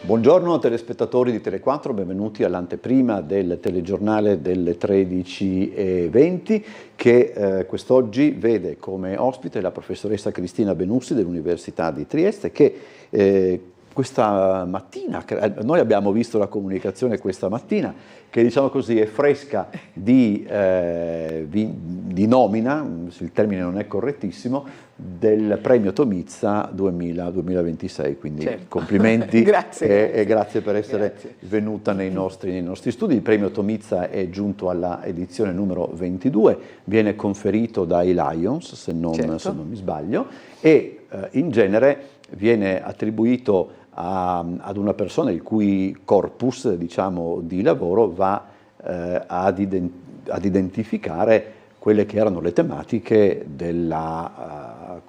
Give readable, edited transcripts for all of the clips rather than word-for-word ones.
Buongiorno telespettatori di Tele4, benvenuti all'anteprima del telegiornale delle 13:20 che quest'oggi vede come ospite la professoressa Cristina Benussi dell'Università di Trieste che questa mattina, noi abbiamo visto la comunicazione questa mattina, che diciamo così è fresca di nomina, il termine non è correttissimo, del premio Tomizza 2026, quindi certo. Complimenti e grazie per essere venuta nei nostri studi. Il premio Tomizza è giunto alla edizione numero 22, viene conferito dai Lions, se non mi sbaglio, e in genere viene attribuito ad una persona il cui corpus, diciamo, di lavoro va ad identificare quelle che erano le tematiche della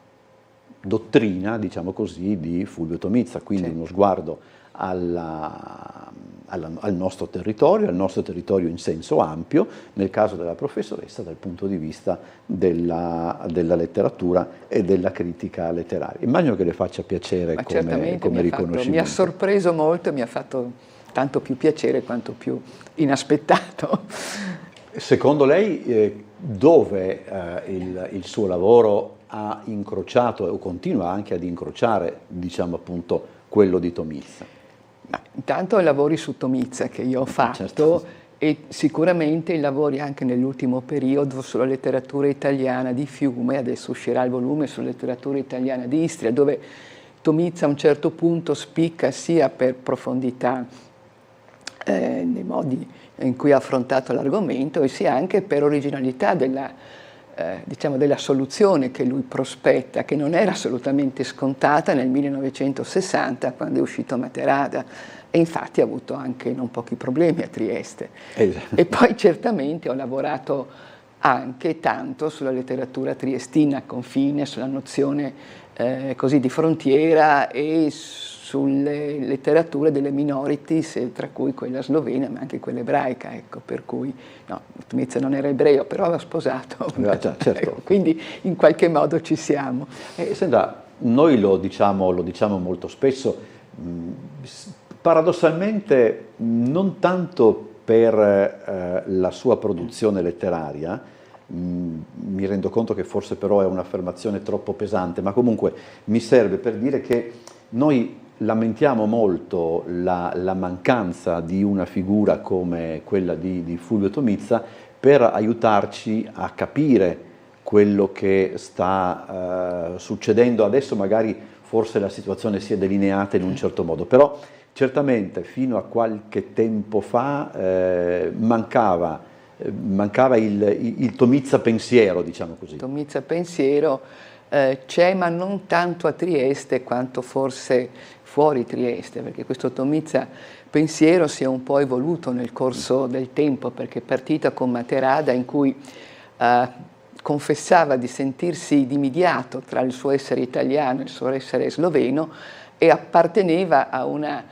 dottrina, diciamo così, di Fulvio Tomizza, quindi uno sguardo al nostro territorio in senso ampio, nel caso della professoressa dal punto di vista della letteratura e della critica letteraria. Immagino che le faccia piacere come riconoscimento. Mi ha sorpreso molto, mi ha fatto tanto più piacere quanto più inaspettato. Secondo lei dove il suo lavoro ha incrociato o continua anche ad incrociare, diciamo appunto, quello di Tomizza? Ma intanto i lavori su Tomizza che io ho fatto e sicuramente i lavori anche nell'ultimo periodo sulla letteratura italiana di Fiume, adesso uscirà il volume sulla letteratura italiana di Istria, dove Tomizza a un certo punto spicca sia per profondità nei modi in cui ha affrontato l'argomento e sia anche per originalità della soluzione che lui prospetta, che non era assolutamente scontata nel 1960 quando è uscito Materada, e infatti ha avuto anche non pochi problemi a Trieste. E poi certamente ho lavorato anche tanto sulla letteratura triestina a confine, sulla nozione così di frontiera e sulle letterature delle minorities, tra cui quella slovena ma anche quella ebraica, ecco, per cui no, Tomizza non era ebreo, però aveva sposato, certo. Quindi in qualche modo ci siamo. Senta, noi lo diciamo molto spesso, paradossalmente non tanto per la sua produzione letteraria, mi rendo conto che forse però è un'affermazione troppo pesante, ma comunque mi serve per dire che noi lamentiamo molto la mancanza di una figura come quella di Fulvio Tomizza per aiutarci a capire quello che sta succedendo adesso. Magari forse la situazione si è delineata in un certo modo, però certamente fino a qualche tempo fa mancava il Tomizza pensiero, diciamo così. Tomizza pensiero c'è, ma non tanto a Trieste quanto forse fuori Trieste, perché questo Tomizza pensiero si è un po' evoluto nel corso del tempo, perché è partita con Materada in cui confessava di sentirsi dimidiato tra il suo essere italiano e il suo essere sloveno e apparteneva a una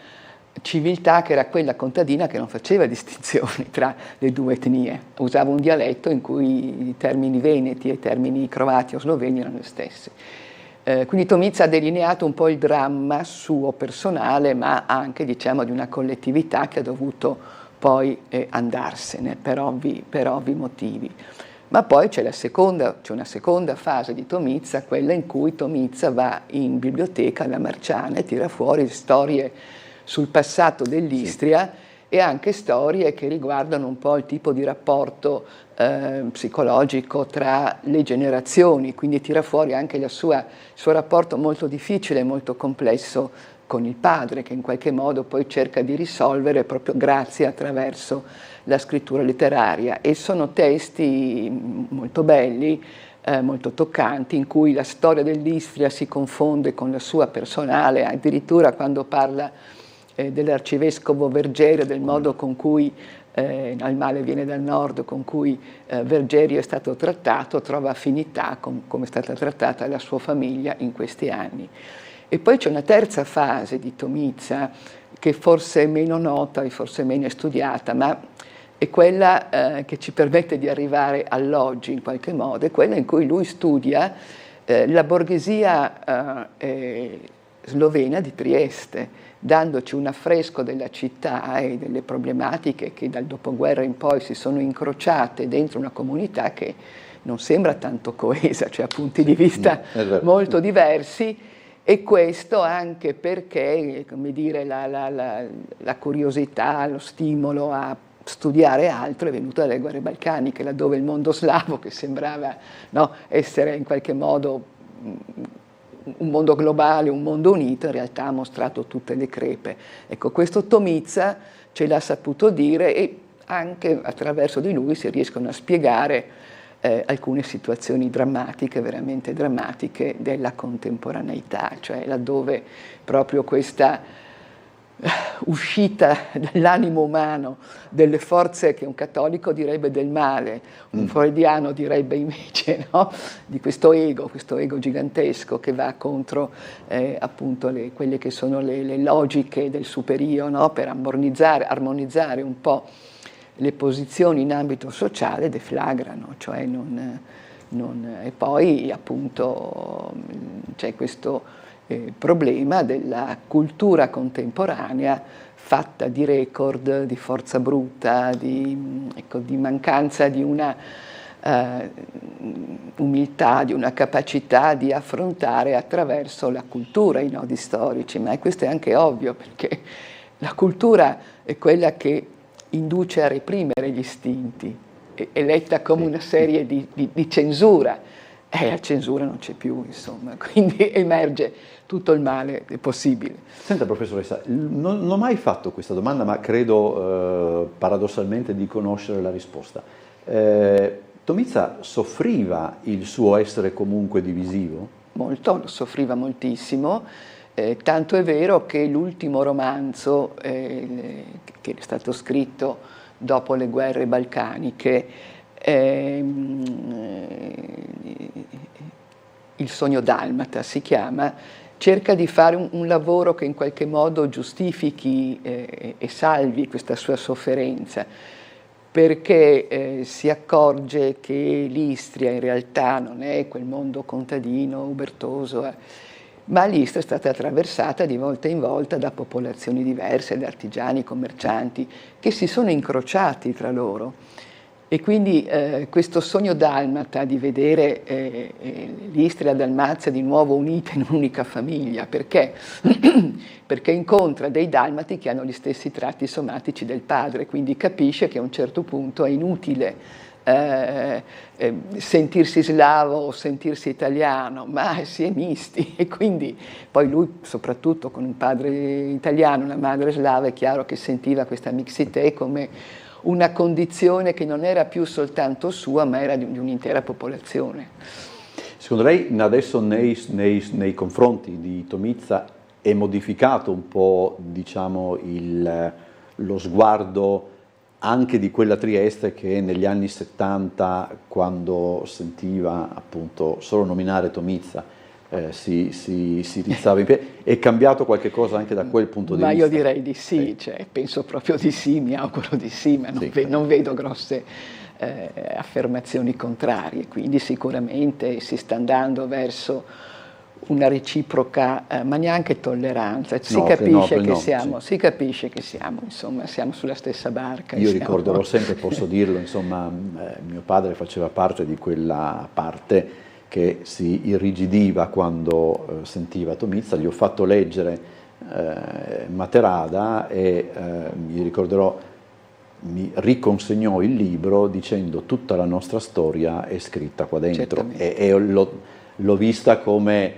civiltà che era quella contadina che non faceva distinzioni tra le due etnie, usava un dialetto in cui i termini veneti e i termini croati o sloveni erano gli stessi. Quindi Tomizza ha delineato un po' il dramma suo personale, ma anche, diciamo, di una collettività che ha dovuto poi andarsene per ovvi motivi. Ma poi c'è una seconda fase di Tomizza, quella in cui Tomizza va in biblioteca alla Marciana e tira fuori storie sul passato dell'Istria e anche storie che riguardano un po' il tipo di rapporto psicologico tra le generazioni, quindi tira fuori anche il suo rapporto molto difficile e molto complesso con il padre, che in qualche modo poi cerca di risolvere proprio grazie attraverso la scrittura letteraria. E sono testi molto belli, molto toccanti, in cui la storia dell'Istria si confonde con la sua personale, addirittura quando parla dell'arcivescovo Vergerio, del modo con cui al male viene dal nord, con cui Vergerio è stato trattato, trova affinità con come è stata trattata la sua famiglia in questi anni. E poi c'è una terza fase di Tomizza che forse è meno nota e forse meno studiata, ma è quella che ci permette di arrivare all'oggi in qualche modo, è quella in cui lui studia la borghesia slovena di Trieste, dandoci un affresco della città e delle problematiche che dal dopoguerra in poi si sono incrociate dentro una comunità che non sembra tanto coesa, cioè a punti di vista molto diversi, e questo anche perché, come dire, la curiosità, lo stimolo a studiare altro è venuto dalle guerre balcaniche, laddove il mondo slavo, che sembrava, no, essere in qualche modo un mondo globale, un mondo unito, in realtà ha mostrato tutte le crepe. Ecco, questo Tomiza ce l'ha saputo dire, e anche attraverso di lui si riescono a spiegare alcune situazioni drammatiche, veramente drammatiche, della contemporaneità, cioè laddove proprio questa uscita dall'animo umano delle forze che un cattolico direbbe del male, un freudiano direbbe invece, no? Di questo ego gigantesco che va contro appunto quelle che sono le logiche del superio, no? Per armonizzare un po' le posizioni in ambito sociale, deflagrano, cioè e poi appunto c'è questo problema della cultura contemporanea fatta di record, di forza bruta, di mancanza di una umiltà, di una capacità di affrontare attraverso la cultura i nodi storici, ma questo è anche ovvio, perché la cultura è quella che induce a reprimere gli istinti, è letta come una serie di censura, e la censura non c'è più, insomma, quindi emerge tutto il male possibile. Senta, professoressa, non ho mai fatto questa domanda, ma credo paradossalmente di conoscere la risposta. Tomiza soffriva il suo essere comunque divisivo? Molto, lo soffriva moltissimo, tanto è vero che l'ultimo romanzo che è stato scritto dopo le guerre balcaniche, Il sogno dalmata si chiama, cerca di fare un lavoro che in qualche modo giustifichi e salvi questa sua sofferenza, perché si accorge che l'Istria in realtà non è quel mondo contadino, ubertoso, ma l'Istria è stata attraversata di volta in volta da popolazioni diverse, da artigiani, commercianti, che si sono incrociati tra loro. E quindi questo sogno dalmata di vedere l'Istria e la Dalmazia di nuovo unite in un'unica famiglia, perché? Perché incontra dei dalmati che hanno gli stessi tratti somatici del padre, quindi capisce che a un certo punto è inutile sentirsi slavo o sentirsi italiano, ma si è misti, e quindi poi lui, soprattutto con un padre italiano, una madre slava, è chiaro che sentiva questa mixité come una condizione che non era più soltanto sua, ma era di un'intera popolazione. Secondo lei adesso nei confronti di Tomiza è modificato un po', diciamo, lo sguardo anche di quella Trieste che negli anni 70, quando sentiva appunto solo nominare Tomiza, si rizzava in piedi? È cambiato qualche cosa anche da quel punto di vista? Ma io direi di sì, cioè, penso proprio di sì, mi auguro di sì, ma non vedo grosse affermazioni contrarie, quindi sicuramente si sta andando verso una reciproca, ma neanche tolleranza, si capisce che siamo, insomma, siamo sulla stessa barca. Io ricorderò sempre, posso dirlo, insomma, mio padre faceva parte di quella parte che si irrigidiva quando sentiva Tomiza. Gli ho fatto leggere Materada e mi ricorderò, mi riconsegnò il libro dicendo: tutta la nostra storia è scritta qua dentro, e l'ho vista come,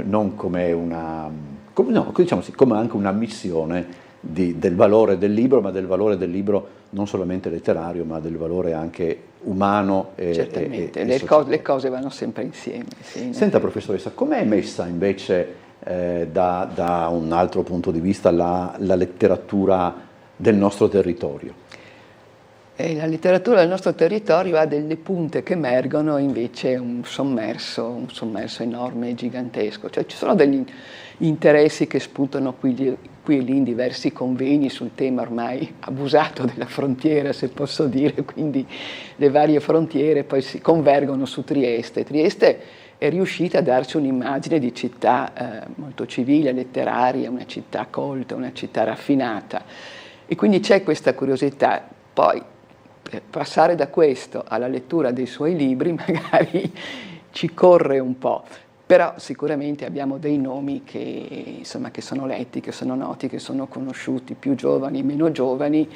non come una, come anche una missione del valore del libro, ma del valore del libro non solamente letterario, ma del valore anche umano certamente, e le cose vanno sempre insieme. Sì, senta, professoressa, com'è messa invece da un altro punto di vista la letteratura del nostro territorio? La letteratura del nostro territorio ha delle punte che emergono, invece un sommerso enorme e gigantesco, cioè ci sono degli interessi che spuntano qui qui e lì in diversi convegni sul tema ormai abusato della frontiera, se posso dire, quindi le varie frontiere poi si convergono su Trieste. Trieste è riuscita a darci un'immagine di città molto civile, letteraria, una città colta, una città raffinata, e quindi c'è questa curiosità. Poi per passare da questo alla lettura dei suoi libri magari ci corre un po', però sicuramente abbiamo dei nomi che, insomma, che sono letti, che sono noti, che sono conosciuti, più giovani, meno giovani,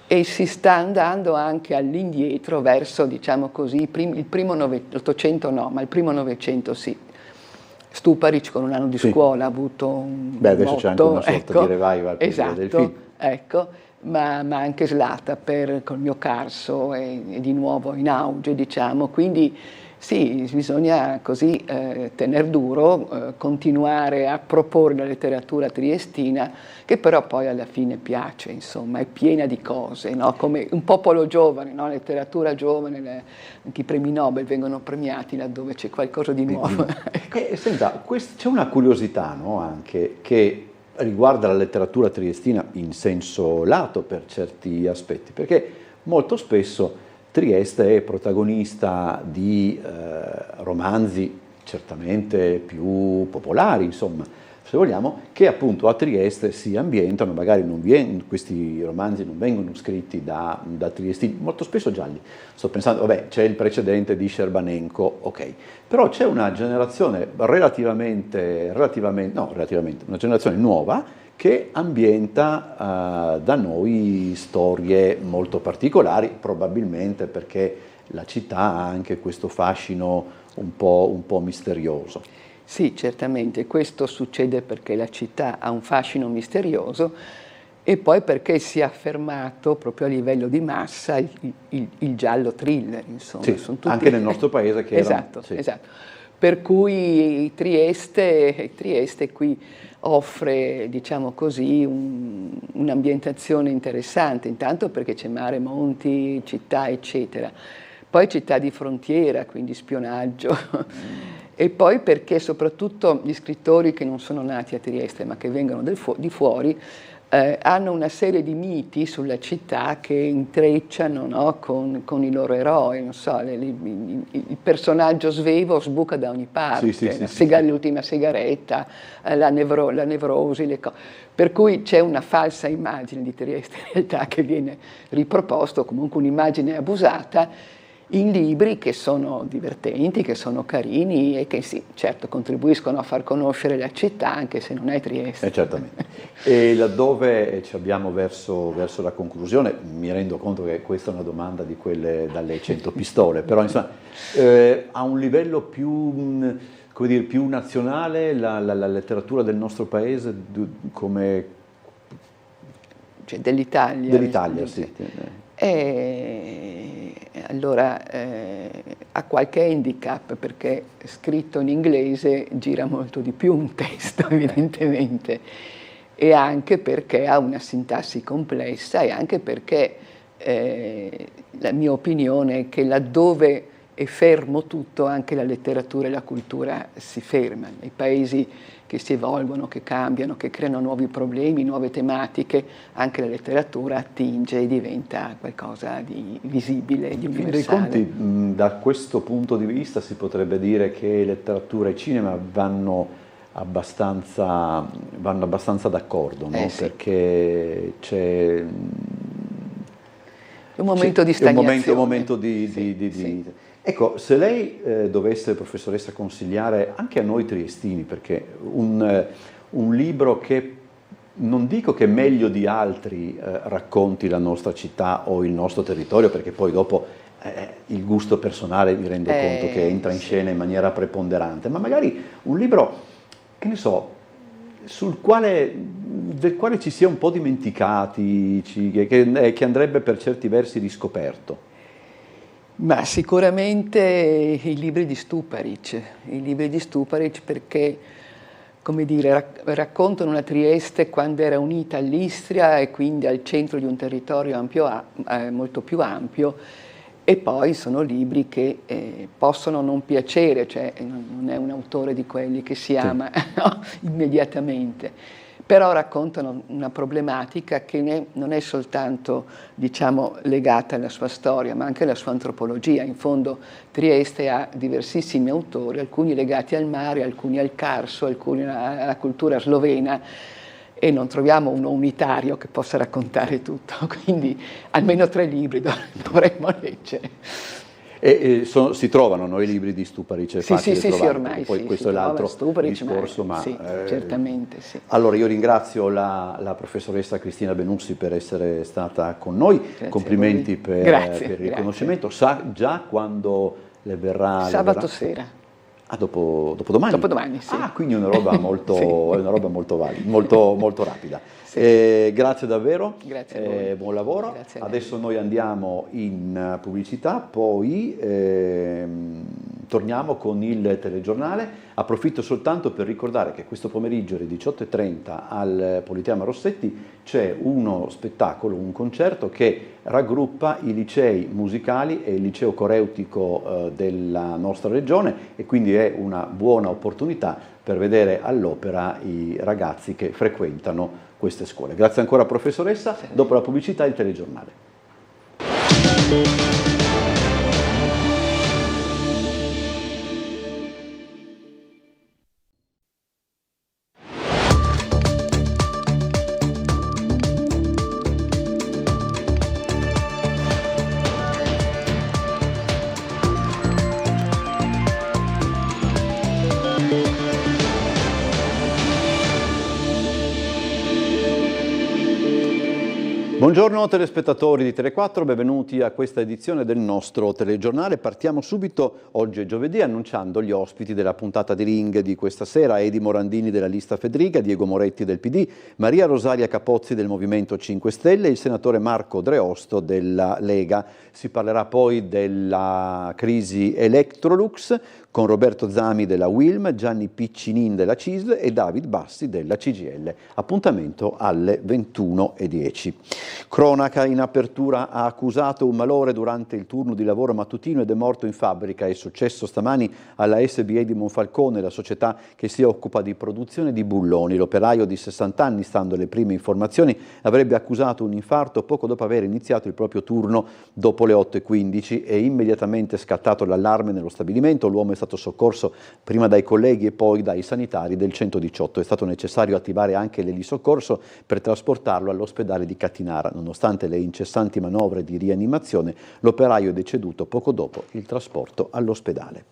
e si sta andando anche all'indietro verso, diciamo così, il primo Novecento no, ma il primo Novecento sì. Stuparic con un anno di scuola ha avuto un adesso motto, c'è anche una sorta di revival del film. Ecco, ma anche Slata col Mio Carso è di nuovo in auge, diciamo, quindi sì, bisogna così tener duro, continuare a proporre la letteratura triestina, che però poi alla fine piace, insomma, è piena di cose, no? Come un popolo giovane, no? La letteratura giovane, anche i premi Nobel vengono premiati laddove c'è qualcosa di nuovo. Senta, c'è una curiosità, no? Anche che riguarda la letteratura triestina in senso lato per certi aspetti, perché molto spesso Trieste è protagonista di romanzi certamente più popolari, insomma, se vogliamo, che appunto a Trieste si ambientano, magari questi romanzi non vengono scritti da triestini, molto spesso gialli. Sto pensando, vabbè, c'è il precedente di Scerbanenko, ok, però c'è una generazione una generazione nuova che ambienta da noi storie molto particolari, probabilmente perché la città ha anche questo fascino un po' misterioso. Sì, certamente, questo succede perché la città ha un fascino misterioso e poi perché si è affermato proprio a livello di massa il giallo thriller, insomma. Sì, anche nel nostro paese che esatto, esatto. Per cui Trieste qui offre, diciamo così, un'ambientazione interessante, intanto perché c'è mare, monti, città, eccetera. Poi città di frontiera, quindi spionaggio, e poi perché soprattutto gli scrittori che non sono nati a Trieste ma che vengono di fuori hanno una serie di miti sulla città che intrecciano, no, con i loro eroi, non so, il personaggio svevo sbuca da ogni parte, l'ultima sigaretta, la nevrosi, le cose. Per cui c'è una falsa immagine di Trieste in realtà che viene riproposta, o comunque un'immagine abusata, in libri che sono divertenti, che sono carini e che sì, certo, contribuiscono a far conoscere la città anche se non è Trieste. Certamente. E laddove ci abbiamo verso la conclusione, mi rendo conto che questa è una domanda di quelle dalle 100 pistole, però insomma, a un livello più, come dire, più nazionale la letteratura del nostro paese come... Cioè dell'Italia? Dell'Italia, sì. Allora ha qualche handicap perché scritto in inglese gira molto di più un testo evidentemente, e anche perché ha una sintassi complessa, e anche perché la mia opinione è che laddove è fermo tutto, anche la letteratura e la cultura si fermano. I paesi che si evolvono, che cambiano, che creano nuovi problemi, nuove tematiche, anche la letteratura attinge e diventa qualcosa di visibile, di universale. In fin dei conti, da questo punto di vista si potrebbe dire che letteratura e cinema vanno abbastanza d'accordo, no? Sì. Perché c'è un momento di stagnazione. Un momento di Ecco, se lei dovesse, professoressa, consigliare anche a noi triestini, perché un libro che non dico che meglio di altri racconti la nostra città o il nostro territorio, perché poi dopo il gusto personale mi rendo conto che entra in scena in maniera preponderante, ma magari un libro, che ne so, del quale ci sia un po' dimenticati, che andrebbe per certi versi riscoperto. Ma sicuramente i libri di Stuparic perché, come dire, raccontano una Trieste quando era unita all'Istria e quindi al centro di un territorio molto più ampio, e poi sono libri che possono non piacere, cioè non è un autore di quelli che si ama, no, immediatamente, però raccontano una problematica che non è soltanto, diciamo, legata alla sua storia, ma anche alla sua antropologia. In fondo Trieste ha diversissimi autori, alcuni legati al mare, alcuni al Carso, alcuni alla cultura slovena, e non troviamo uno unitario che possa raccontare tutto, quindi almeno 3 libri dovremmo leggere. Si trovano i libri di Stuparic, è facile trovare, ormai poi questo è l'altro discorso, ma certamente sì. Allora io ringrazio la professoressa Cristina Benussi per essere stata con noi, grazie, complimenti per il riconoscimento. Sa già quando le verrà? Sabato sera. Dopodomani? Dopodomani, sì. Quindi è una roba molto, molto rapida. Sì. Grazie davvero, grazie a voi. Buon lavoro. Grazie adesso noi andiamo in pubblicità, poi torniamo con il telegiornale. Approfitto soltanto per ricordare che questo pomeriggio alle 18:30 al Politeama Rossetti c'è uno spettacolo, un concerto che raggruppa i licei musicali e il liceo coreutico della nostra regione, e quindi è una buona opportunità per vedere all'opera i ragazzi che frequentano queste scuole. Grazie ancora professoressa, dopo la pubblicità il telegiornale. Buongiorno telespettatori di Tele4, benvenuti a questa edizione del nostro telegiornale. Partiamo subito, oggi è giovedì, annunciando gli ospiti della puntata di Ring di questa sera: Edi Morandini della lista Fedriga, Diego Moretti del PD, Maria Rosaria Capozzi del Movimento 5 Stelle e il senatore Marco Dreosto della Lega. Si parlerà poi della crisi Electrolux con Roberto Zami della Wilm, Gianni Piccinin della CISL e David Bassi della CGIL. Appuntamento alle 21:10. Cronaca in apertura: ha accusato un malore durante il turno di lavoro mattutino ed è morto in fabbrica. È successo stamani alla SBA di Monfalcone, la società che si occupa di produzione di bulloni. L'operaio di 60 anni, stando alle prime informazioni, avrebbe accusato un infarto poco dopo aver iniziato il proprio turno dopo le 8:15. È immediatamente scattato l'allarme nello stabilimento. L'uomo è stato soccorso prima dai colleghi e poi dai sanitari del 118. È stato necessario attivare anche l'elisoccorso per trasportarlo all'ospedale di Catinara. Nonostante le incessanti manovre di rianimazione, l'operaio è deceduto poco dopo il trasporto all'ospedale.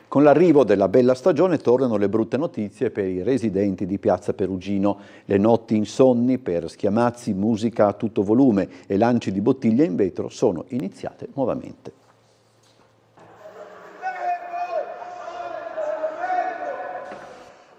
Con l'arrivo della bella stagione tornano le brutte notizie per i residenti di Piazza Perugino. Le notti insonni per schiamazzi, musica a tutto volume e lanci di bottiglie in vetro sono iniziate nuovamente.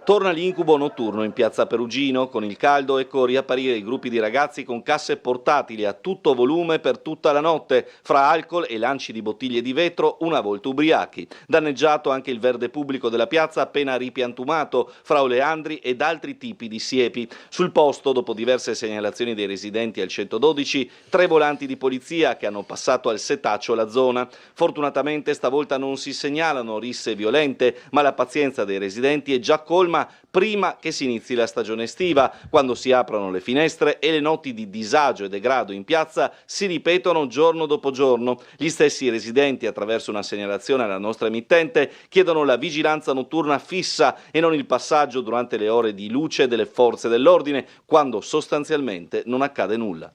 Torna l'incubo notturno in Piazza Perugino. Con il caldo ecco riapparire i gruppi di ragazzi con casse portatili a tutto volume per tutta la notte, fra alcol e lanci di bottiglie di vetro, una volta ubriachi. Danneggiato anche il verde pubblico della piazza, appena ripiantumato, fra oleandri ed altri tipi di siepi. Sul posto, dopo diverse segnalazioni dei residenti al 112, 3 volanti di polizia che hanno passato al setaccio la zona. Fortunatamente stavolta non si segnalano risse violente, ma la pazienza dei residenti è già colma prima che si inizi la stagione estiva, quando si aprono le finestre e le notti di disagio e degrado in piazza si ripetono giorno dopo giorno. Gli stessi residenti, attraverso una segnalazione alla nostra emittente, chiedono la vigilanza notturna fissa e non il passaggio durante le ore di luce delle forze dell'ordine, quando sostanzialmente non accade nulla.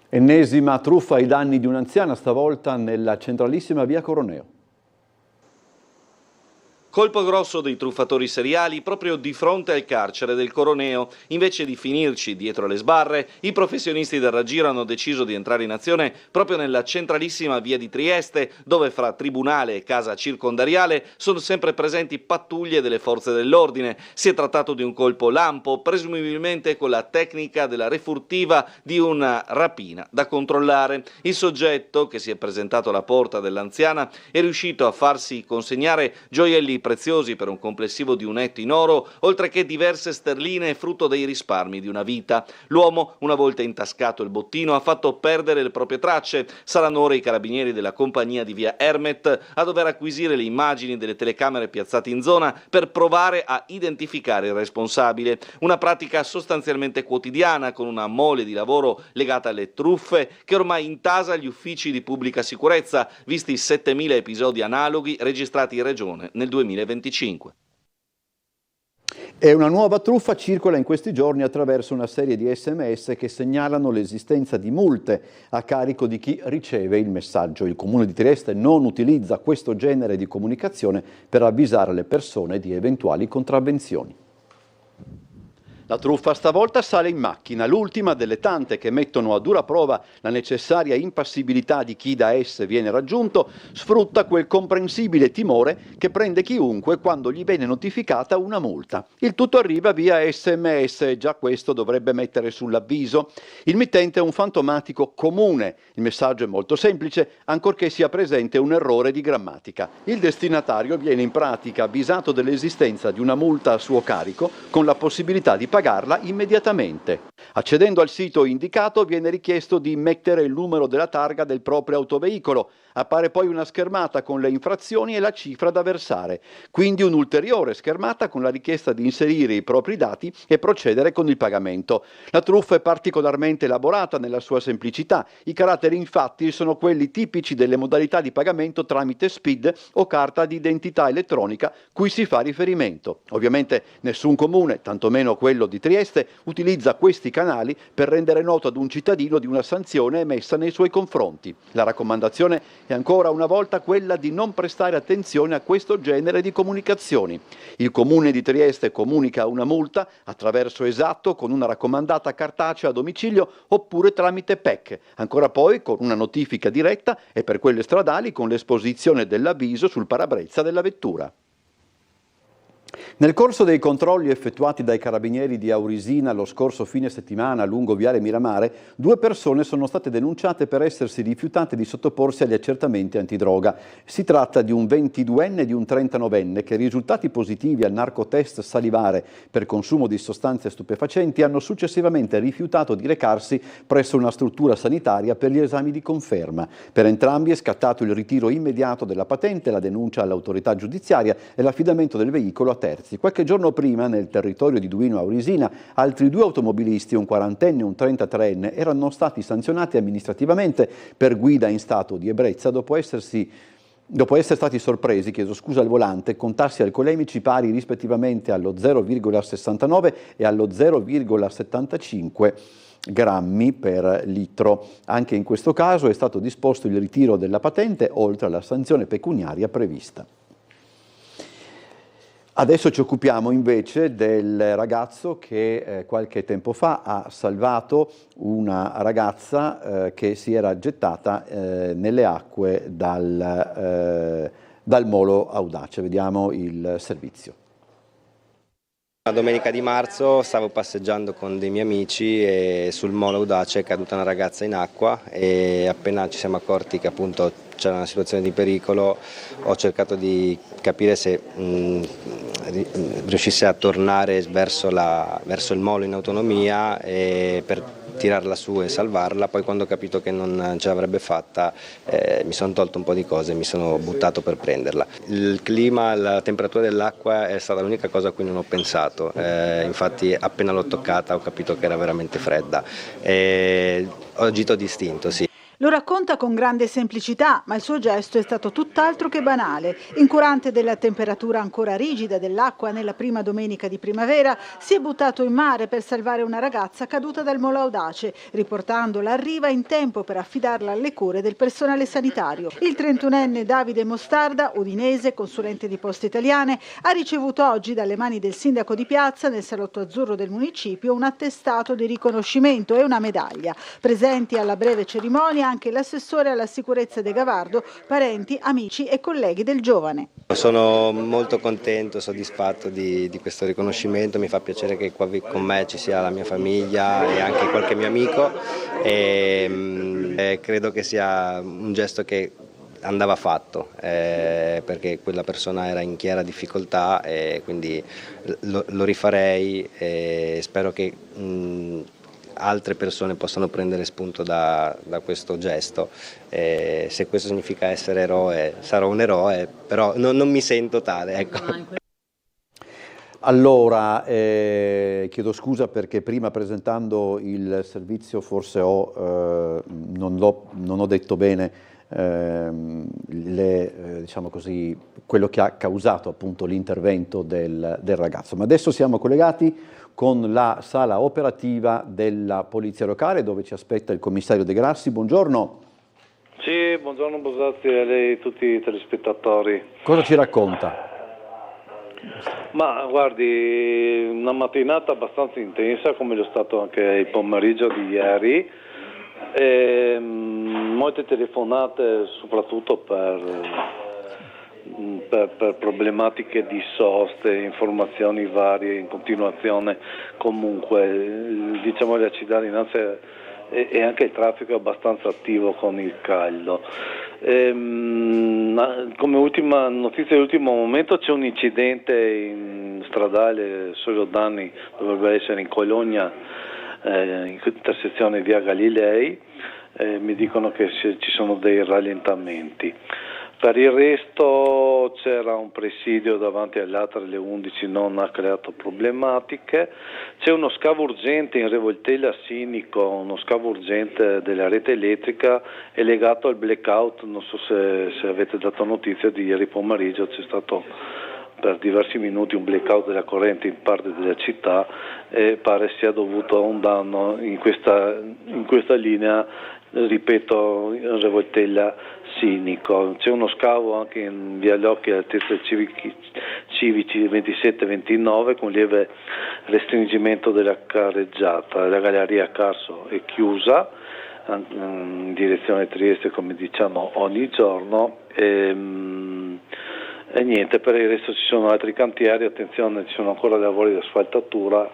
Ennesima truffa ai danni di un'anziana, stavolta nella centralissima via Coroneo. Colpo grosso dei truffatori seriali proprio di fronte al carcere del Coroneo. Invece di finirci dietro le sbarre, i professionisti del raggiro hanno deciso di entrare in azione proprio nella centralissima via di Trieste, dove fra tribunale e casa circondariale sono sempre presenti pattuglie delle forze dell'ordine. Si è trattato di un colpo lampo, presumibilmente con la tecnica della refurtiva di una rapina da controllare. Il soggetto, che si è presentato alla porta dell'anziana, è riuscito a farsi consegnare gioielli preziosi per un complessivo di un etto in oro, oltre che diverse sterline frutto dei risparmi di una vita. L'uomo, una volta intascato il bottino, ha fatto perdere le proprie tracce. Saranno ora i carabinieri della compagnia di via Ermet a dover acquisire le immagini delle telecamere piazzate in zona per provare a identificare il responsabile. Una pratica sostanzialmente quotidiana, con una mole di lavoro legata alle truffe che ormai intasa gli uffici di pubblica sicurezza, visti 7.000 episodi analoghi registrati in regione nel 2025. E una nuova truffa circola in questi giorni attraverso una serie di SMS che segnalano l'esistenza di multe a carico di chi riceve il messaggio. Il Comune di Trieste non utilizza questo genere di comunicazione per avvisare le persone di eventuali contravvenzioni. La truffa stavolta sale in macchina, l'ultima delle tante che mettono a dura prova la necessaria impassibilità di chi da esse viene raggiunto, sfrutta quel comprensibile timore che prende chiunque quando gli viene notificata una multa. Il tutto arriva via SMS e già questo dovrebbe mettere sull'avviso. Il mittente è un fantomatico comune, il messaggio è molto semplice, ancorché sia presente un errore di grammatica. Il destinatario viene in pratica avvisato dell'esistenza di una multa a suo carico con la possibilità di pagarla immediatamente. Accedendo al sito indicato viene richiesto di mettere il numero della targa del proprio autoveicolo. Appare poi una schermata con le infrazioni e la cifra da versare. Quindi un'ulteriore schermata con la richiesta di inserire i propri dati e procedere con il pagamento. La truffa è particolarmente elaborata nella sua semplicità. I caratteri infatti sono quelli tipici delle modalità di pagamento tramite SPID o carta di identità elettronica cui si fa riferimento. Ovviamente nessun comune, tantomeno quello di Trieste, utilizza questi canali per rendere noto ad un cittadino di una sanzione emessa nei suoi confronti. La raccomandazione è ancora una volta quella di non prestare attenzione a questo genere di comunicazioni. Il Comune di Trieste comunica una multa attraverso esatto con una raccomandata cartacea a domicilio oppure tramite PEC, ancora poi con una notifica diretta e per quelle stradali con l'esposizione dell'avviso sul parabrezza della vettura. Nel corso dei controlli effettuati dai carabinieri di Aurisina lo scorso fine settimana lungo Viale Miramare, 2 persone sono state denunciate per essersi rifiutate di sottoporsi agli accertamenti antidroga. Si tratta di un 22enne e di un 39enne che, risultati positivi al narcotest salivare per consumo di sostanze stupefacenti, hanno successivamente rifiutato di recarsi presso una struttura sanitaria per gli esami di conferma. Per entrambi è scattato il ritiro immediato della patente, la denuncia all'autorità giudiziaria e l'affidamento del veicolo a terzi. Qualche giorno prima, nel territorio di Duino Aurisina, altri 2 automobilisti, un 40enne e un 33enne, erano stati sanzionati amministrativamente per guida in stato di ebbrezza dopo essere stati sorpresi, al volante, con tassi alcolemici pari rispettivamente allo 0,69 e allo 0,75 grammi per litro. Anche in questo caso è stato disposto il ritiro della patente, oltre alla sanzione pecuniaria prevista. Adesso ci occupiamo invece del ragazzo che qualche tempo fa ha salvato una ragazza che si era gettata nelle acque dal molo Audace. Vediamo il servizio. La domenica di marzo stavo passeggiando con dei miei amici e sul molo Audace è caduta una ragazza in acqua e appena ci siamo accorti che appunto c'era una situazione di pericolo ho cercato di capire se riuscisse a tornare verso il molo in autonomia per tirarla su e salvarla. Poi quando ho capito che non ce l'avrebbe fatta mi sono tolto un po' di cose e mi sono buttato per prenderla. Il clima, la temperatura dell'acqua è stata l'unica cosa a cui non ho pensato, infatti appena l'ho toccata ho capito che era veramente fredda e ho agito distinto, sì. Lo racconta con grande semplicità, ma il suo gesto è stato tutt'altro che banale. Incurante della temperatura ancora rigida dell'acqua nella prima domenica di primavera, si è buttato in mare per salvare una ragazza caduta dal molo Audace, riportandola a riva in tempo per affidarla alle cure del personale sanitario. Il 31enne Davide Mostarda, udinese, consulente di Poste Italiane, ha ricevuto oggi dalle mani del sindaco di Piazza, nel salotto azzurro del municipio, un attestato di riconoscimento e una medaglia. Presenti alla breve cerimonia anche l'assessore alla sicurezza De Gavardo, parenti, amici e colleghi del giovane. Sono molto contento, soddisfatto di questo riconoscimento, mi fa piacere che qua con me ci sia la mia famiglia e anche qualche mio amico e credo che sia un gesto che andava fatto, perché quella persona era in chiara difficoltà e quindi lo rifarei e spero che altre persone possano prendere spunto da questo gesto. Se questo significa essere eroe, sarò un eroe, però non mi sento tale, ecco. Allora, chiedo scusa perché prima presentando il servizio forse non ho detto bene diciamo così, quello che ha causato appunto l'intervento del ragazzo. Ma adesso siamo collegati con la sala operativa della Polizia Locale dove ci aspetta il commissario De Grassi. Buongiorno. Sì, buongiorno Bosazzi a lei e tutti i telespettatori. Cosa ci racconta? Ma guardi, una mattinata abbastanza intensa come lo è stato anche il pomeriggio di ieri, molte telefonate soprattutto per problematiche di soste, informazioni varie in continuazione, comunque diciamo la cittadinanza e anche il traffico è abbastanza attivo con il caldo. Come ultima notizia di ultimo momento c'è un incidente in stradale solo danni, dovrebbe essere in Cologna, in intersezione via Galilei, mi dicono che ci sono dei rallentamenti. Per il resto c'era un presidio davanti all'Atre alle 11, non ha creato problematiche. C'è uno scavo urgente in Revoltella Sinico, uno scavo urgente della rete elettrica, è legato al blackout, non so se avete dato notizia di ieri pomeriggio, c'è stato per diversi minuti un blackout della corrente in parte della città e pare sia dovuto a un danno in questa linea, ripeto, in Revoltella Sinico. C'è uno scavo anche in via Locchi all'altezza Civici 27-29 con lieve restringimento della carreggiata. La galleria Carso è chiusa in direzione Trieste come diciamo ogni giorno e niente, per il resto ci sono altri cantieri, attenzione, ci sono ancora lavori di asfaltatura,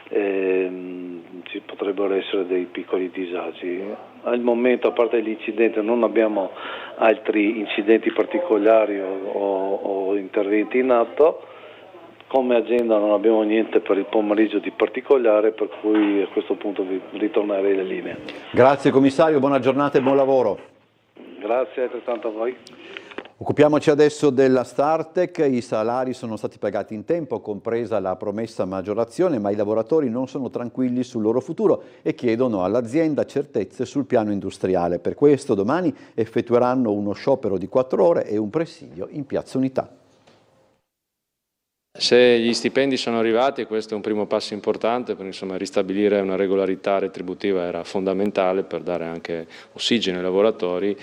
ci potrebbero essere dei piccoli disagi. Al momento, a parte l'incidente, non abbiamo altri incidenti particolari o interventi in atto. Come agenda non abbiamo niente per il pomeriggio di particolare, per cui a questo punto vi ritornerei la linea. Grazie commissario, buona giornata e buon lavoro. Grazie, altrettanto a voi. Occupiamoci adesso della Startec. I salari sono stati pagati in tempo, compresa la promessa maggiorazione, ma i lavoratori non sono tranquilli sul loro futuro e chiedono all'azienda certezze sul piano industriale. Per questo domani effettueranno uno sciopero di 4 ore e un presidio in Piazza Unità. Se gli stipendi sono arrivati, questo è un primo passo importante, perché insomma, ristabilire una regolarità retributiva era fondamentale per dare anche ossigeno ai lavoratori.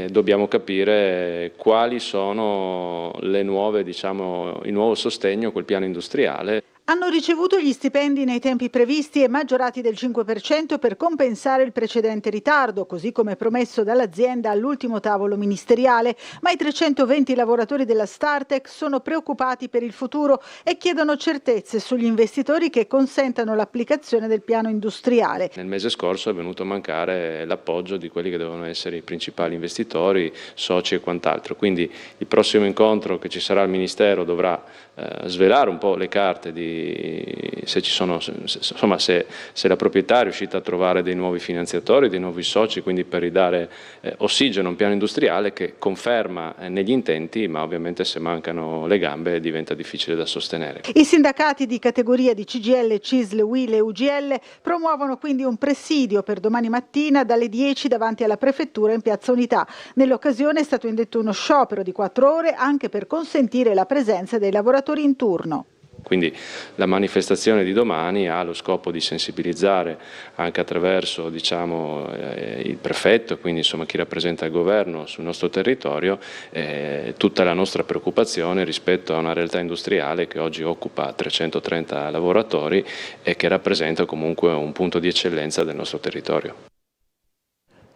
Dobbiamo capire quali sono le nuove, diciamo, il nuovo sostegno, quel piano industriale. Hanno ricevuto gli stipendi nei tempi previsti e maggiorati del 5% per compensare il precedente ritardo, così come promesso dall'azienda all'ultimo tavolo ministeriale, ma i 320 lavoratori della Startec sono preoccupati per il futuro e chiedono certezze sugli investitori che consentano l'applicazione del piano industriale. Nel mese scorso è venuto a mancare l'appoggio di quelli che devono essere i principali investitori, soci e quant'altro, quindi il prossimo incontro che ci sarà al Ministero dovrà svelare un po' le carte di se ci sono, insomma, se la proprietà è riuscita a trovare dei nuovi finanziatori, dei nuovi soci, quindi per ridare ossigeno a un piano industriale che conferma negli intenti, ma ovviamente se mancano le gambe diventa difficile da sostenere. I sindacati di categoria di CGIL, CISL, UIL e UGL promuovono quindi un presidio per domani mattina dalle 10 davanti alla prefettura in Piazza Unità. Nell'occasione è stato indetto uno sciopero di 4 ore anche per consentire la presenza dei lavoratori in turno. Quindi la manifestazione di domani ha lo scopo di sensibilizzare anche attraverso, diciamo, il prefetto, quindi insomma chi rappresenta il governo sul nostro territorio, tutta la nostra preoccupazione rispetto a una realtà industriale che oggi occupa 330 lavoratori e che rappresenta comunque un punto di eccellenza del nostro territorio.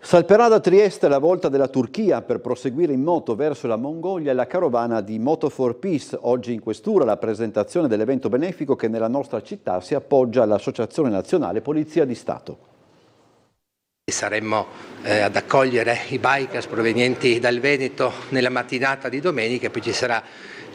Salperà da Trieste la volta della Turchia per proseguire in moto verso la Mongolia la carovana di Moto for Peace. Oggi in questura la presentazione dell'evento benefico che nella nostra città si appoggia all'Associazione Nazionale Polizia di Stato. Saremmo ad accogliere i bikers provenienti dal Veneto nella mattinata di domenica, e poi ci sarà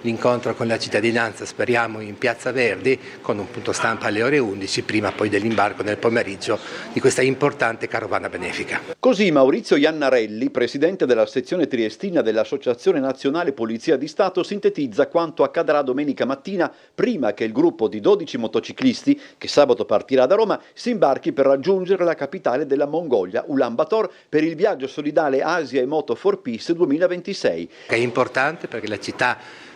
l'incontro con la cittadinanza, speriamo in Piazza Verdi, con un punto stampa alle ore 11, prima poi dell'imbarco nel pomeriggio di questa importante carovana benefica. Così Maurizio Iannarelli, presidente della sezione triestina dell'Associazione Nazionale Polizia di Stato, sintetizza quanto accadrà domenica mattina prima che il gruppo di 12 motociclisti, che sabato partirà da Roma, si imbarchi per raggiungere la capitale della Mongolia, Ulaanbaatar, per il viaggio solidale Asia e Moto for Peace 2026. È importante perché la città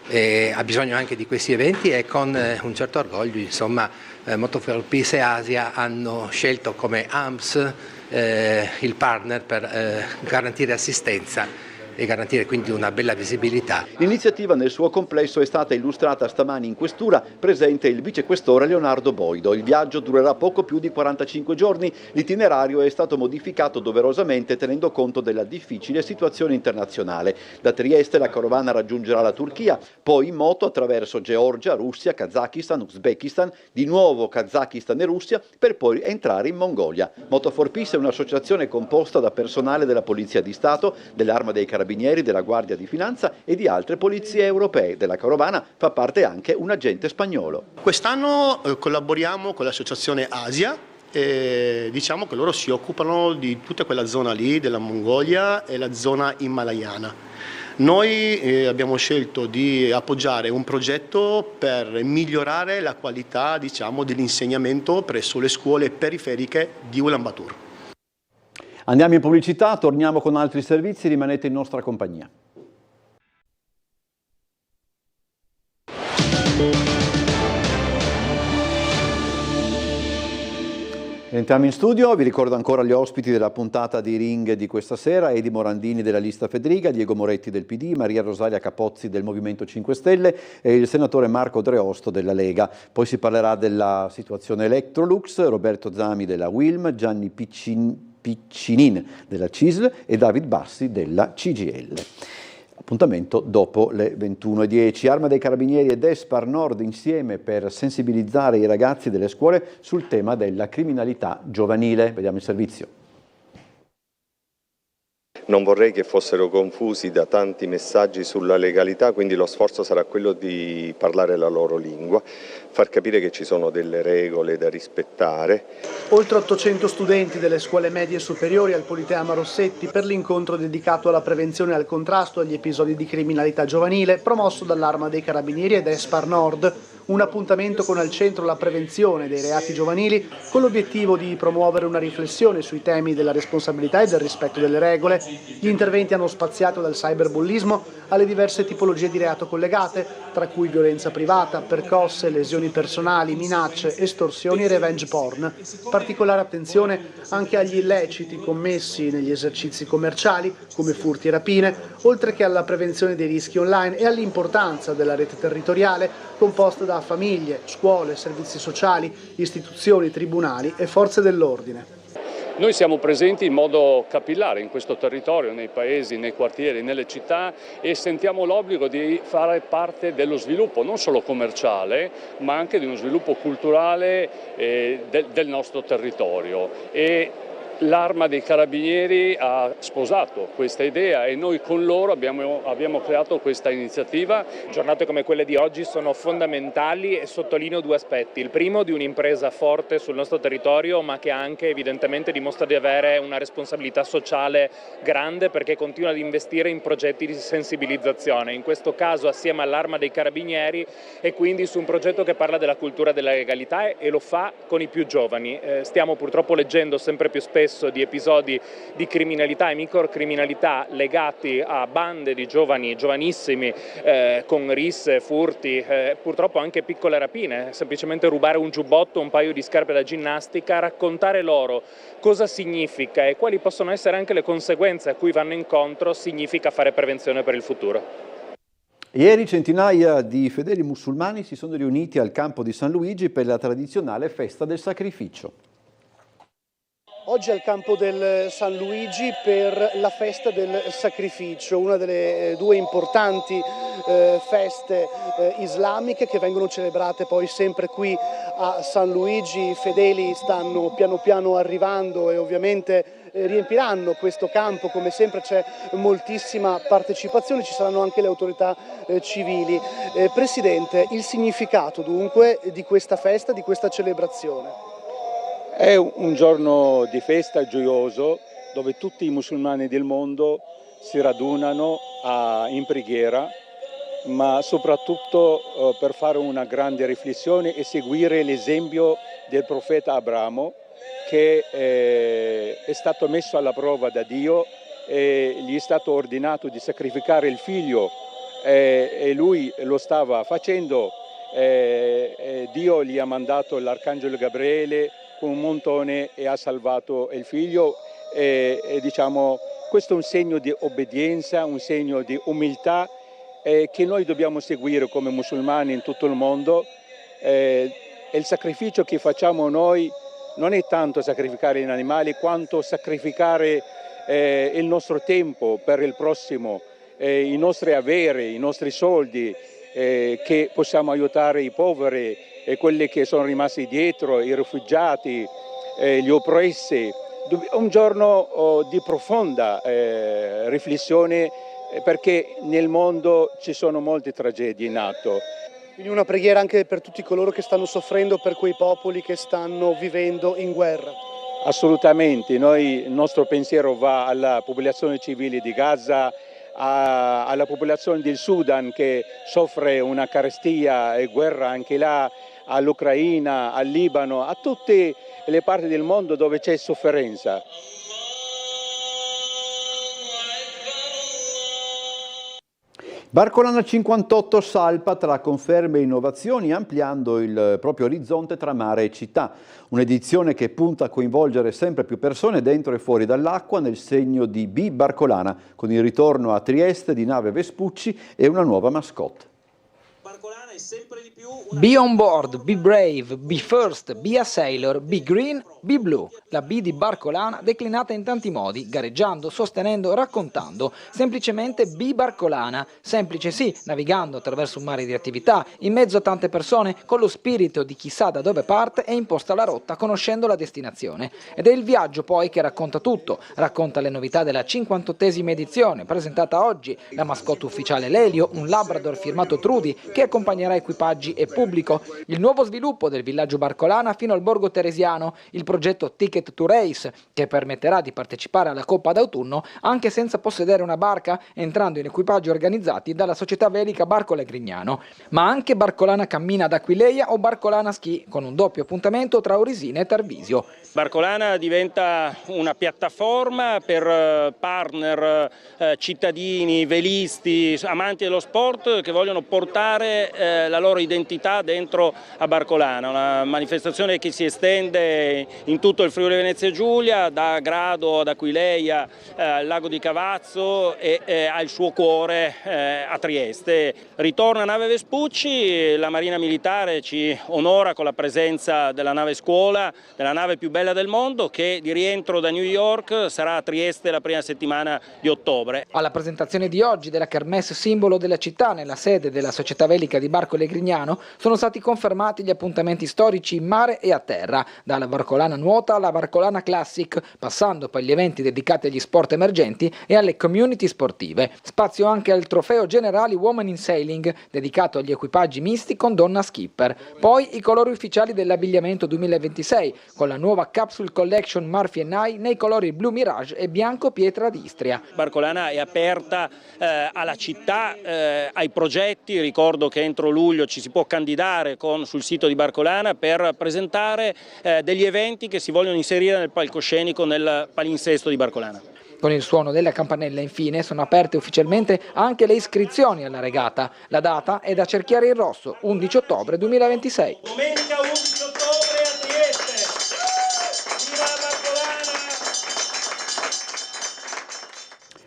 ha bisogno anche di questi eventi, e con un certo orgoglio, insomma, Moto for Peace e Asia hanno scelto come AMS il partner per garantire assistenza e garantire quindi una bella visibilità. L'iniziativa nel suo complesso è stata illustrata stamani in questura, presente il vicequestore Leonardo Boido. Il viaggio durerà poco più di 45 giorni, l'itinerario è stato modificato doverosamente tenendo conto della difficile situazione internazionale. Da Trieste la carovana raggiungerà la Turchia, poi in moto attraverso Georgia, Russia, Kazakistan, Uzbekistan, di nuovo Kazakistan e Russia, per poi entrare in Mongolia. Moto for Peace è un'associazione composta da personale della Polizia di Stato, dell'Arma dei Carabinieri, della Guardia di Finanza e di altre polizie europee. Della carovana fa parte anche un agente spagnolo. Quest'anno collaboriamo con l'associazione Asia e diciamo che loro si occupano di tutta quella zona lì, della Mongolia e la zona himalayana. Noi abbiamo scelto di appoggiare un progetto per migliorare la qualità, diciamo, dell'insegnamento presso le scuole periferiche di Ulaanbaatar. Andiamo in pubblicità, torniamo con altri servizi, rimanete in nostra compagnia. Entriamo in studio, vi ricordo ancora gli ospiti della puntata di Ring di questa sera: Edi Morandini della lista Federica, Diego Moretti del PD, Maria Rosaria Capozzi del Movimento 5 Stelle e il senatore Marco Dreosto della Lega. Poi si parlerà della situazione Electrolux, Roberto Zami della Wilm, Gianni Piccinin della CISL e David Bassi della CGIL. Appuntamento dopo le 21:10. Arma dei Carabinieri e Despar Nord insieme per sensibilizzare i ragazzi delle scuole sul tema della criminalità giovanile. Vediamo il servizio. Non vorrei che fossero confusi da tanti messaggi sulla legalità, quindi lo sforzo sarà quello di parlare la loro lingua, far capire che ci sono delle regole da rispettare. Oltre 800 studenti delle scuole medie e superiori al Politeama Rossetti per l'incontro dedicato alla prevenzione e al contrasto agli episodi di criminalità giovanile promosso dall'Arma dei Carabinieri ed Espar Nord. Un appuntamento con al centro la prevenzione dei reati giovanili, con l'obiettivo di promuovere una riflessione sui temi della responsabilità e del rispetto delle regole. Gli interventi hanno spaziato dal cyberbullismo alle diverse tipologie di reato collegate, tra cui violenza privata, percosse, lesioni personali, minacce, estorsioni e revenge porn. Particolare attenzione anche agli illeciti commessi negli esercizi commerciali, come furti e rapine, oltre che alla prevenzione dei rischi online e all'importanza della rete territoriale composta da famiglie, scuole, servizi sociali, istituzioni, tribunali e forze dell'ordine. Noi siamo presenti in modo capillare in questo territorio, nei paesi, nei quartieri, nelle città, e sentiamo l'obbligo di fare parte dello sviluppo non solo commerciale ma anche di uno sviluppo culturale del nostro territorio. L'Arma dei Carabinieri ha sposato questa idea e noi con loro abbiamo creato questa iniziativa. Giornate come quelle di oggi sono fondamentali e sottolineo due aspetti. Il primo, di un'impresa forte sul nostro territorio, ma che anche evidentemente dimostra di avere una responsabilità sociale grande, perché continua ad investire in progetti di sensibilizzazione, in questo caso assieme all'Arma dei Carabinieri, e quindi su un progetto che parla della cultura della legalità e lo fa con i più giovani. Stiamo purtroppo leggendo sempre più spesso di episodi di criminalità e microcriminalità legati a bande di giovanissimi con risse, furti, purtroppo anche piccole rapine, semplicemente rubare un giubbotto, un paio di scarpe da ginnastica, raccontare loro cosa significa e quali possono essere anche le conseguenze a cui vanno incontro significa fare prevenzione per il futuro. Ieri centinaia di fedeli musulmani si sono riuniti al campo di San Luigi per la tradizionale festa del sacrificio. Oggi al campo del San Luigi per la festa del sacrificio, una delle due importanti feste islamiche che vengono celebrate poi sempre qui a San Luigi. I fedeli stanno piano piano arrivando e ovviamente riempiranno questo campo, come sempre c'è moltissima partecipazione, ci saranno anche le autorità civili. Presidente, il significato dunque di questa festa, di questa celebrazione? È un giorno di festa gioioso dove tutti i musulmani del mondo si radunano in preghiera, ma soprattutto per fare una grande riflessione e seguire l'esempio del profeta Abramo, che è stato messo alla prova da Dio e gli è stato ordinato di sacrificare il figlio e lui lo stava facendo. Dio gli ha mandato l'arcangelo Gabriele con un montone e ha salvato il figlio diciamo, questo è un segno di obbedienza, un segno di umiltà che noi dobbiamo seguire come musulmani in tutto il mondo. Il sacrificio che facciamo noi non è tanto sacrificare gli animali quanto sacrificare il nostro tempo per il prossimo, i nostri averi, i nostri soldi, che possiamo aiutare i poveri e quelli che sono rimasti dietro, i rifugiati, gli oppressi. Un giorno di profonda riflessione, perché nel mondo ci sono molte tragedie in atto. Quindi una preghiera anche per tutti coloro che stanno soffrendo, per quei popoli che stanno vivendo in guerra. Assolutamente, il nostro pensiero va alla popolazione civile di Gaza, alla popolazione del Sudan che soffre una carestia e guerra anche là, all'Ucraina, al Libano, a tutte le parti del mondo dove c'è sofferenza. Barcolana 58 salpa tra conferme e innovazioni, ampliando il proprio orizzonte tra mare e città. Un'edizione che punta a coinvolgere sempre più persone dentro e fuori dall'acqua nel segno di B Barcolana, con il ritorno a Trieste di nave Vespucci e una nuova mascotte. Be on board, be brave, be first, be a sailor, be green, be blue. La B di Barcolana declinata in tanti modi, gareggiando, sostenendo, raccontando. Semplicemente B Barcolana, semplice sì, navigando attraverso un mare di attività, in mezzo a tante persone, con lo spirito di chi sa da dove parte e imposta la rotta conoscendo la destinazione. Ed è il viaggio poi che racconta tutto, racconta le novità della 58esima edizione, presentata oggi, la mascotte ufficiale Lelio, un Labrador firmato Trudy, che accompagnerà equipaggi e pubblico, il nuovo sviluppo del villaggio Barcolana fino al borgo teresiano, il progetto Ticket to Race, che permetterà di partecipare alla Coppa d'autunno anche senza possedere una barca, entrando in equipaggi organizzati dalla società velica Barcola e Grignano, ma anche Barcolana cammina ad Aquileia o Barcolana Ski, con un doppio appuntamento tra Orisina e Tarvisio. Barcolana diventa una piattaforma per partner, cittadini, velisti, amanti dello sport che vogliono portare la loro identità dentro a Barcolana, una manifestazione che si estende in tutto il Friuli Venezia Giulia, da Grado ad Aquileia, al lago di Cavazzo e ha il suo cuore a Trieste. Ritorna nave Vespucci, la Marina Militare ci onora con la presenza della nave scuola, della nave più bella del mondo, che di rientro da New York sarà a Trieste la prima settimana di ottobre. Alla presentazione di oggi della Kermesse simbolo della città nella sede della società velica di Barcola e Grignano sono stati confermati gli appuntamenti storici in mare e a terra, dalla Barcolana Nuota alla Barcolana Classic, passando per gli eventi dedicati agli sport emergenti e alle community sportive. Spazio anche al trofeo Generali Women in Sailing, dedicato agli equipaggi misti con donna skipper. Poi i colori ufficiali dell'abbigliamento 2026, con la nuova Capsule Collection Murphy & I nei colori blu Mirage e bianco Pietra d'Istria. Barcolana è aperta alla città, ai progetti. Ricordo che entro luglio ci si può candidare sul sito di Barcolana per presentare degli eventi che si vogliono inserire nel palcoscenico, nel palinsesto di Barcolana. Con il suono della campanella, infine, sono aperte ufficialmente anche le iscrizioni alla regata. La data è da cerchiare in rosso, 11 ottobre 2026. Domenica 11 ottobre a Trieste. Viva Barcolana!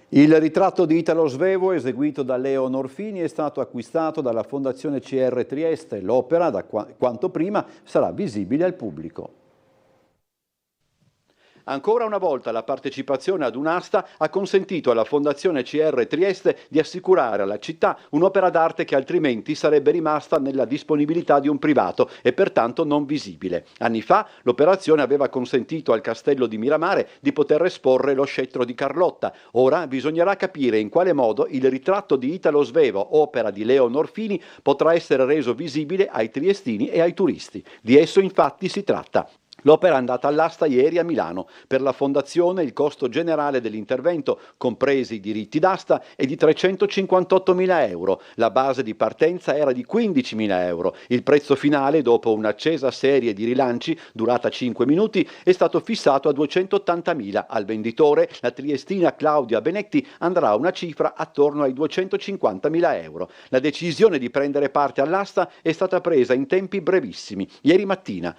Il ritratto di Italo Svevo, eseguito da Leo Norfini, è stato acquistato dalla Fondazione CR Trieste. L'opera, da quanto prima, sarà visibile al pubblico. Ancora una volta la partecipazione ad un'asta ha consentito alla Fondazione CR Trieste di assicurare alla città un'opera d'arte che altrimenti sarebbe rimasta nella disponibilità di un privato e pertanto non visibile. Anni fa l'operazione aveva consentito al Castello di Miramare di poter esporre lo scettro di Carlotta. Ora bisognerà capire in quale modo il ritratto di Italo Svevo, opera di Leo Norfini, potrà essere reso visibile ai triestini e ai turisti. Di esso infatti si tratta. L'opera è andata all'asta ieri a Milano. Per la Fondazione il costo generale dell'intervento, compresi i diritti d'asta, è di 358.000 euro. La base di partenza era di 15.000 euro. Il prezzo finale, dopo un'accesa serie di rilanci durata 5 minuti, è stato fissato a 280.000. Al venditore, la triestina Claudia Benetti, andrà una cifra attorno ai 250.000 euro. La decisione di prendere parte all'asta è stata presa in tempi brevissimi, ieri mattina.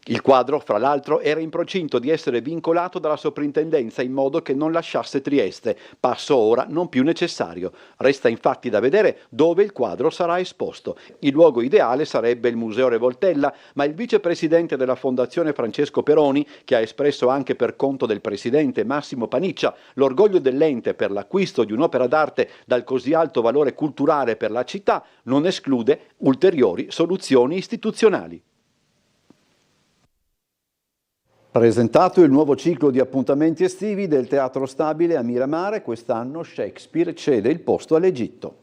Il quadro, fra l'altro, era in procinto di essere vincolato dalla soprintendenza in modo che non lasciasse Trieste, passo ora non più necessario. Resta infatti da vedere dove il quadro sarà esposto. Il luogo ideale sarebbe il Museo Revoltella, ma il vicepresidente della Fondazione Francesco Peroni, che ha espresso anche per conto del presidente Massimo Paniccia l'orgoglio dell'ente per l'acquisto di un'opera d'arte dal così alto valore culturale per la città, non esclude ulteriori soluzioni istituzionali. Presentato il nuovo ciclo di appuntamenti estivi del Teatro Stabile a Miramare, quest'anno Shakespeare cede il posto all'Egitto.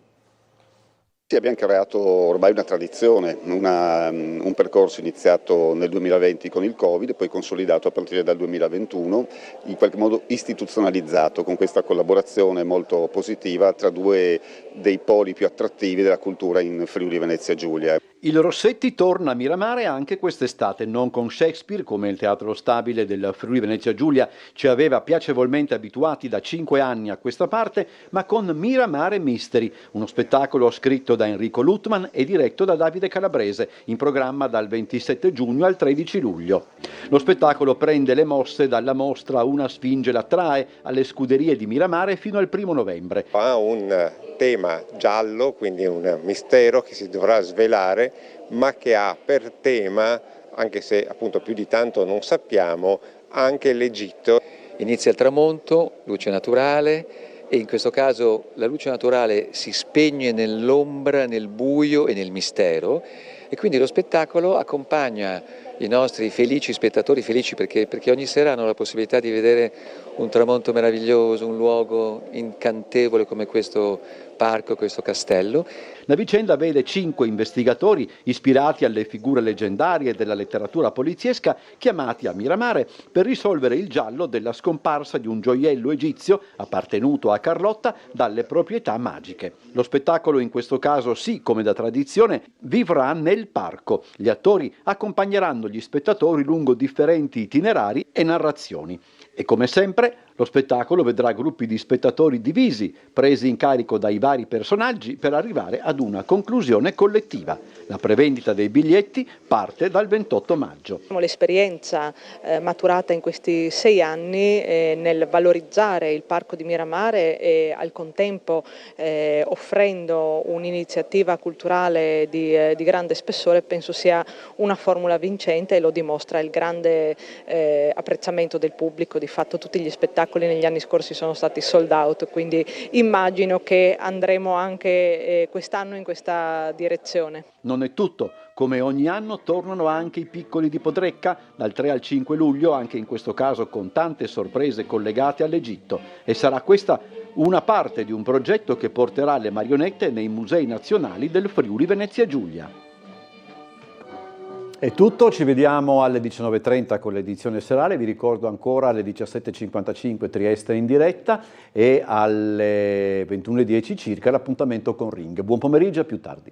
Sì, abbiamo creato ormai una tradizione, un percorso iniziato nel 2020 con il Covid e poi consolidato a partire dal 2021, in qualche modo istituzionalizzato con questa collaborazione molto positiva tra due dei poli più attrattivi della cultura in Friuli Venezia Giulia. Il Rossetti torna a Miramare anche quest'estate, non con Shakespeare, come il Teatro Stabile del Friuli Venezia Giulia ci aveva piacevolmente abituati da 5 anni a questa parte, ma con Miramare Mystery, uno spettacolo scritto da Enrico Lutman e diretto da Davide Calabrese, in programma dal 27 giugno al 13 luglio. Lo spettacolo prende le mosse dalla mostra Una Sfinge l'attrae alle Scuderie di Miramare fino al 1 novembre. Ha un tema giallo, quindi un mistero che si dovrà svelare, ma che ha per tema, anche se appunto più di tanto non sappiamo, anche l'Egitto. Inizia il tramonto, luce naturale, e in questo caso la luce naturale si spegne nell'ombra, nel buio e nel mistero, e quindi lo spettacolo accompagna i nostri felici spettatori, felici perché ogni sera hanno la possibilità di vedere un tramonto meraviglioso, un luogo incantevole come questo parco, questo castello. La vicenda vede 5 investigatori ispirati alle figure leggendarie della letteratura poliziesca chiamati a Miramare per risolvere il giallo della scomparsa di un gioiello egizio appartenuto a Carlotta dalle proprietà magiche. Lo spettacolo in questo caso, sì come da tradizione, vivrà nel parco. Gli attori accompagneranno gli spettatori lungo differenti itinerari e narrazioni. E come sempre lo spettacolo vedrà gruppi di spettatori divisi, presi in carico dai vari personaggi per arrivare ad una conclusione collettiva. La prevendita dei biglietti parte dal 28 maggio. L'esperienza maturata in questi 6 anni nel valorizzare il Parco di Miramare e al contempo offrendo un'iniziativa culturale di grande spessore penso sia una formula vincente e lo dimostra il grande apprezzamento del pubblico. Di fatto tutti gli spettacoli negli anni scorsi sono stati sold out, quindi immagino che andremo anche quest'anno in questa direzione. Non è tutto. Come ogni anno tornano anche i piccoli di Podrecca, dal 3 al 5 luglio, anche in questo caso con tante sorprese collegate all'Egitto. E sarà questa una parte di un progetto che porterà le marionette nei musei nazionali del Friuli Venezia Giulia. È tutto, ci vediamo alle 19:30 con l'edizione serale, vi ricordo ancora alle 17:55 Trieste in diretta e alle 21:10 circa l'appuntamento con Ring. Buon pomeriggio, a più tardi.